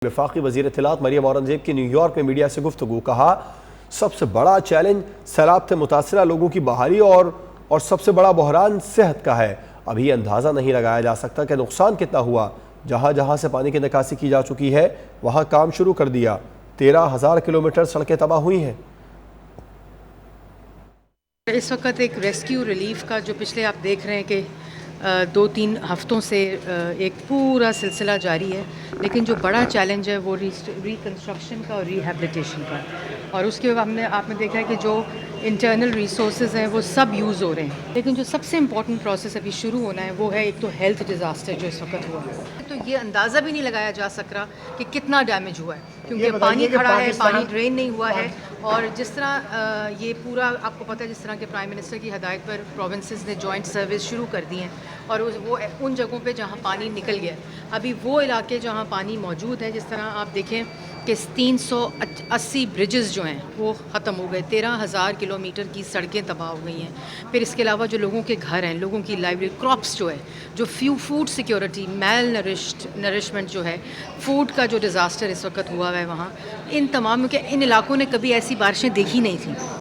وفاقی وزیر اطلاعات مریم اورنگزیب کی نیو یارک میں میڈیا سے گفتگو. کہا سب سے بڑا چیلنج سیلاب سے متاثرہ لوگوں کی بحالی اور سب سے بڑا بحران صحت کا ہے. ابھی اندازہ نہیں لگایا جا سکتا کہ نقصان کتنا ہوا. جہاں سے پانی کی نکاسی کی جا چکی ہے وہاں کام شروع کر دیا. 13,000 کلومیٹر سڑکیں تباہ ہوئی ہیں. اس وقت ایک ریسکیو ریلیف کا جو پچھلے آپ دیکھ رہے ہیں کہ 2-3 ہفتوں سے ایک پورا سلسلہ جاری ہے، لیکن جو بڑا چیلنج ہے وہ ریکنسٹرکشن کا اور ریہیبلیٹیشن کا. اور اس کے بعد آپ نے دیکھا ہے کہ جو انٹرنل ریسورسز ہیں وہ سب یوز ہو رہے ہیں، لیکن جو سب سے امپورٹنٹ پروسیس ابھی شروع ہونا ہے وہ ہے ایک تو ہیلتھ ڈیزاسٹر جو اس وقت ہوا ہے. تو یہ اندازہ بھی نہیں لگایا جا سک رہا کہ کتنا ڈیمیج ہوا ہے، کیونکہ پانی کھڑا ہے، پانی ڈرین نہیں ہوا ہے. اور جس طرح یہ پورا آپ کو پتہ ہے، جس طرح کے پرائم منسٹر کی ہدایت پر پروونسز نے جوائنٹ سروس شروع کر دی ہیں، اور وہ ان جگہوں پہ جہاں پانی نکل گیا. ابھی وہ علاقے جہاں پانی موجود ہے، جس طرح آپ دیکھیں کہ 380 برجز جو ہیں وہ ختم ہو گئے. 13,000 کلومیٹر کی سڑکیں تباہ ہو گئی ہیں. پھر اس کے علاوہ جو لوگوں کے گھر ہیں، لوگوں کی لائیولی کراپس جو ہے، جو فوڈ سیکیورٹی، میل نرشمنٹ جو ہے، فوڈ کا جو ڈیزاسٹر اس وقت ہوا ہے وہاں، ان تمام کے ان علاقوں نے کبھی ایسی بارشیں دیکھی نہیں تھیں.